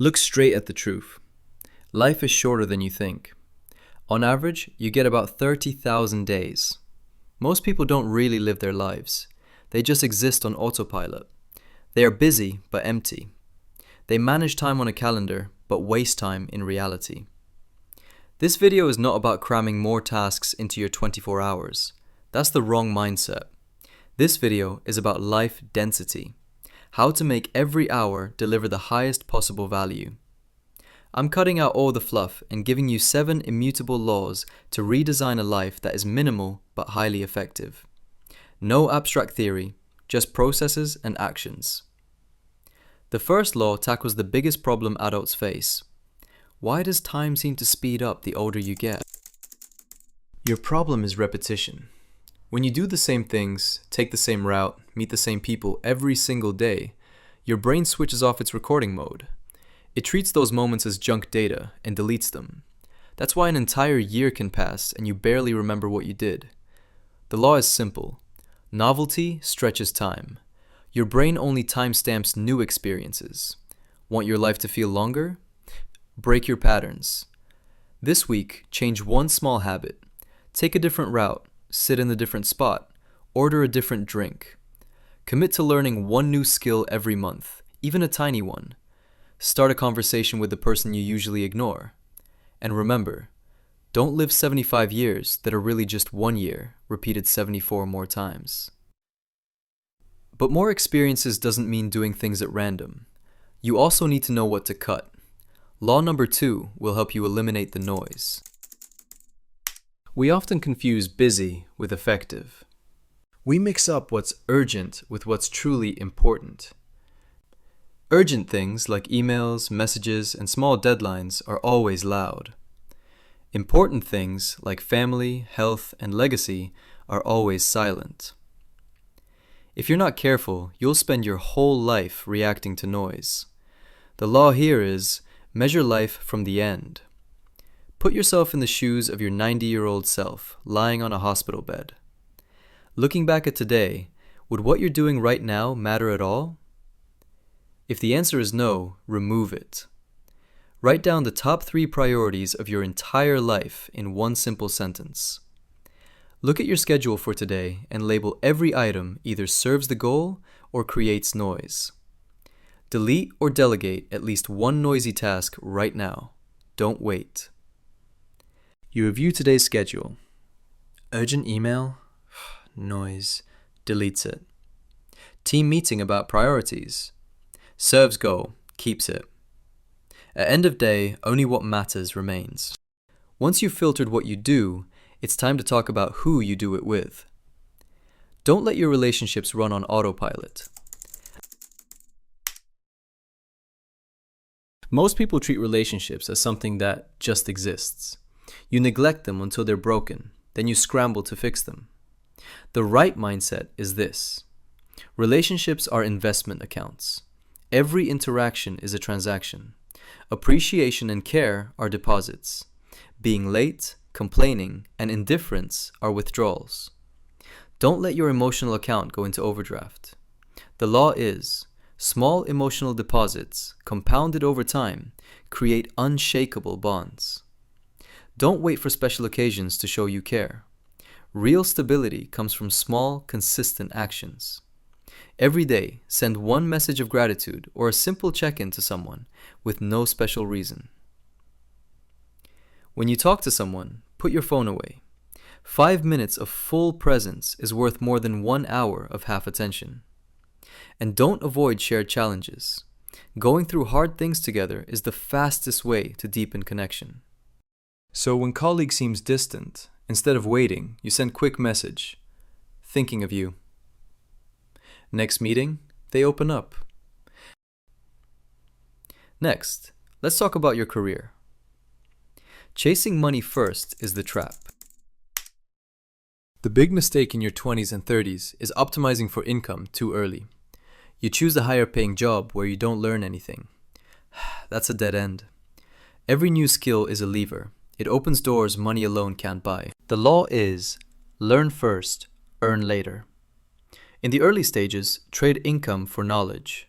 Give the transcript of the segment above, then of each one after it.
Look straight at the truth. Life is shorter than you think. On average, you get about 30,000 days. Most people don't really live their lives. They just exist on autopilot. They are busy but empty. They manage time on a calendar but waste time in reality. This video is not about cramming more tasks into your 24 hours. That's the wrong mindset. This video is about life density. How to make every hour deliver the highest possible value. I'm cutting out all the fluff and giving you 7 immutable laws to redesign a life that is minimal but highly effective. No abstract theory, just processes and actions. The first law tackles the biggest problem adults face. Why does time seem to speed up the older you get? Your problem is repetition. When you do the same things, take the same route, meet the same people every single day, your brain switches off its recording mode. It treats those moments as junk data and deletes them. That's why an entire year can pass and you barely remember what you did. The law is simple. Novelty stretches time. Your brain only timestamps new experiences. Want your life to feel longer? Break your patterns. This week, change one small habit. Take a different route. Sit in a different spot, order a different drink. Commit to learning one new skill every month, even a tiny one. Start a conversation with the person you usually ignore. And remember, don't live 75 years that are really just 1 year, repeated 74 more times. But more experiences doesn't mean doing things at random. You also need to know what to cut. Law number 2 will help you eliminate the noise. We often confuse busy with effective. We mix up what's urgent with what's truly important. Urgent things like emails, messages, and small deadlines are always loud. Important things like family, health, and legacy are always silent. If you're not careful, you'll spend your whole life reacting to noise. The law here is measure life from the end. Put yourself in the shoes of your 90-year-old self, lying on a hospital bed. Looking back at today, would what you're doing right now matter at all? If the answer is no, remove it. Write down the top 3 priorities of your entire life in one simple sentence. Look at your schedule for today and label every item either serves the goal or creates noise. Delete or delegate at least one noisy task right now. Don't wait. You review today's schedule. Urgent email? Noise. Deletes it. Team meeting about priorities. Serves goal. Keeps it. At end of day, only what matters remains. Once you've filtered what you do, it's time to talk about who you do it with. Don't let your relationships run on autopilot. Most people treat relationships as something that just exists. You neglect them until they're broken, then you scramble to fix them. The right mindset is this. Relationships are investment accounts. Every interaction is a transaction. Appreciation and care are deposits. Being late, complaining, and indifference are withdrawals. Don't let your emotional account go into overdraft. The law is, small emotional deposits, compounded over time, create unshakable bonds. Don't wait for special occasions to show you care. Real stability comes from small, consistent actions. Every day, send one message of gratitude or a simple check-in to someone with no special reason. When you talk to someone, put your phone away. 5 minutes of full presence is worth more than 1 hour of half attention. And don't avoid shared challenges. Going through hard things together is the fastest way to deepen connection. So when colleague seems distant, instead of waiting, you send quick message, thinking of you. Next meeting, they open up. Next, let's talk about your career. Chasing money first is the trap. The big mistake in your 20s and 30s is optimizing for income too early. You choose a higher paying job where you don't learn anything. That's a dead end. Every new skill is a lever. It opens doors money alone can't buy. The law is, learn first, earn later. In the early stages, trade income for knowledge.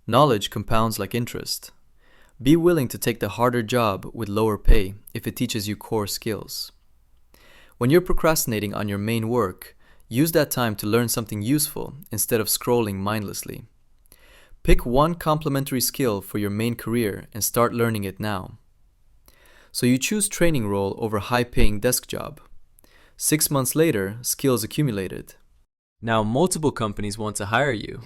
Knowledge compounds like interest. Be willing to take the harder job with lower pay if it teaches you core skills. When you're procrastinating on your main work, use that time to learn something useful instead of scrolling mindlessly. Pick one complementary skill for your main career and start learning it now. So you choose training role over high-paying desk job. 6 months later, skills accumulated. Now multiple companies want to hire you.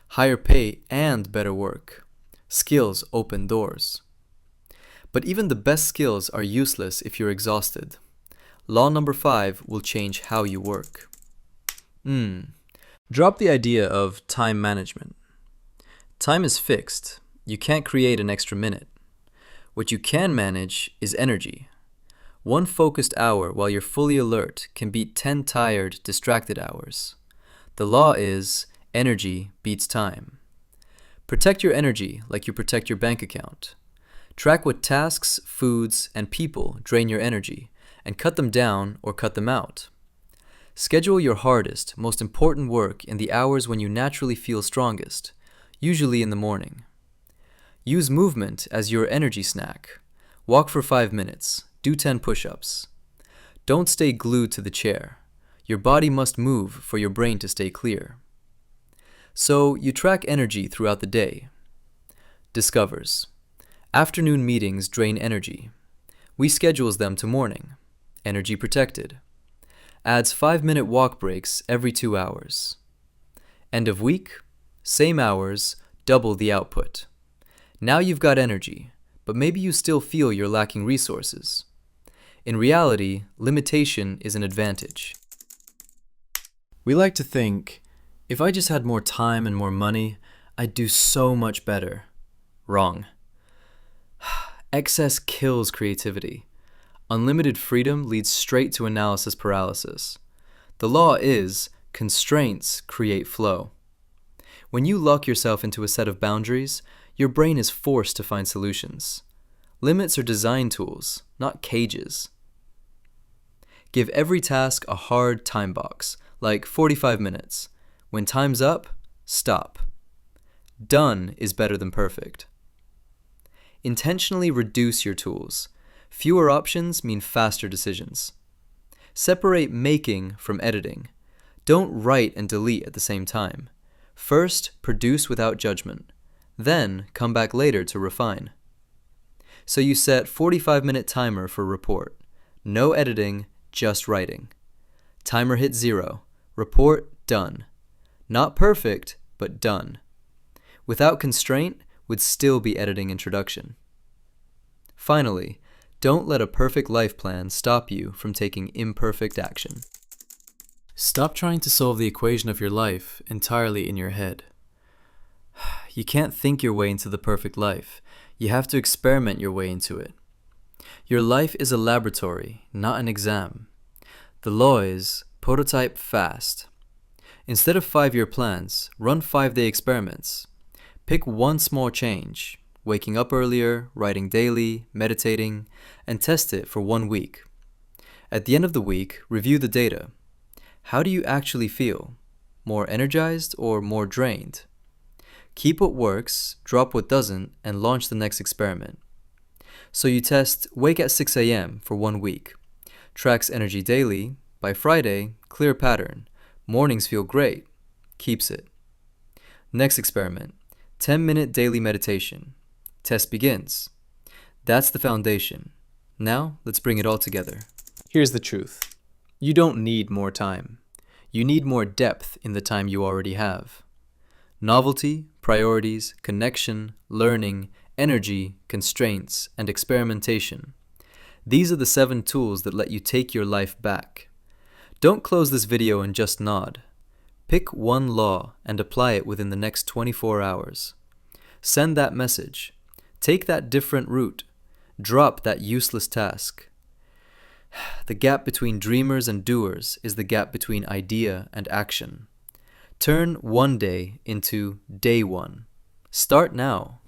Higher pay and better work. Skills open doors. But even the best skills are useless if you're exhausted. Law number 5 will change how you work. Drop the idea of time management. Time is fixed. You can't create an extra minute. What you can manage is energy. 1 focused hour while you're fully alert can beat 10 tired, distracted hours. The law is energy beats time. Protect your energy like you protect your bank account. Track what tasks, foods, and people drain your energy and cut them down or cut them out. Schedule your hardest, most important work in the hours when you naturally feel strongest, usually in the morning. Use movement as your energy snack. Walk for 5 minutes. Do 10 push-ups. Don't stay glued to the chair. Your body must move for your brain to stay clear. So you track energy throughout the day. Discovers. Afternoon meetings drain energy. We schedules them to morning. Energy protected. Adds 5-minute walk breaks every 2 hours. End of week, same hours, double the output. Now you've got energy, but maybe you still feel you're lacking resources. In reality, limitation is an advantage. We like to think, if I just had more time and more money, I'd do so much better. Wrong. Excess kills creativity. Unlimited freedom leads straight to analysis paralysis. The law is, constraints create flow. When you lock yourself into a set of boundaries, your brain is forced to find solutions. Limits are design tools, not cages. Give every task a hard time box, like 45 minutes. When time's up, stop. Done is better than perfect. Intentionally reduce your tools. Fewer options mean faster decisions. Separate making from editing. Don't write and delete at the same time. First, produce without judgment. Then, come back later to refine. So you set 45-minute timer for report. No editing, just writing. Timer hit 0. Report done. Not perfect, but done. Without constraint, would still be editing introduction. Finally, don't let a perfect life plan stop you from taking imperfect action. Stop trying to solve the equation of your life entirely in your head. You can't think your way into the perfect life. You have to experiment your way into it. Your life is a laboratory, not an exam. The law is prototype fast. Instead of 5-year plans, run 5-day experiments. Pick one small change, waking up earlier, writing daily, meditating, and test it for 1 week. At the end of the week, review the data. How do you actually feel? More energized or more drained? Keep what works, drop what doesn't, and launch the next experiment. So you test wake at 6 a.m. for 1 week. Tracks energy daily. By Friday, clear pattern. Mornings feel great. Keeps it. Next experiment. 10-minute daily meditation. Test begins. That's the foundation. Now, let's bring it all together. Here's the truth. You don't need more time. You need more depth in the time you already have. Novelty, priorities, connection, learning, energy, constraints, and experimentation. These are the 7 tools that let you take your life back. Don't close this video and just nod. Pick one law and apply it within the next 24 hours. Send that message. Take that different route. Drop that useless task. The gap between dreamers and doers is the gap between idea and action. Turn one day into day one. Start now.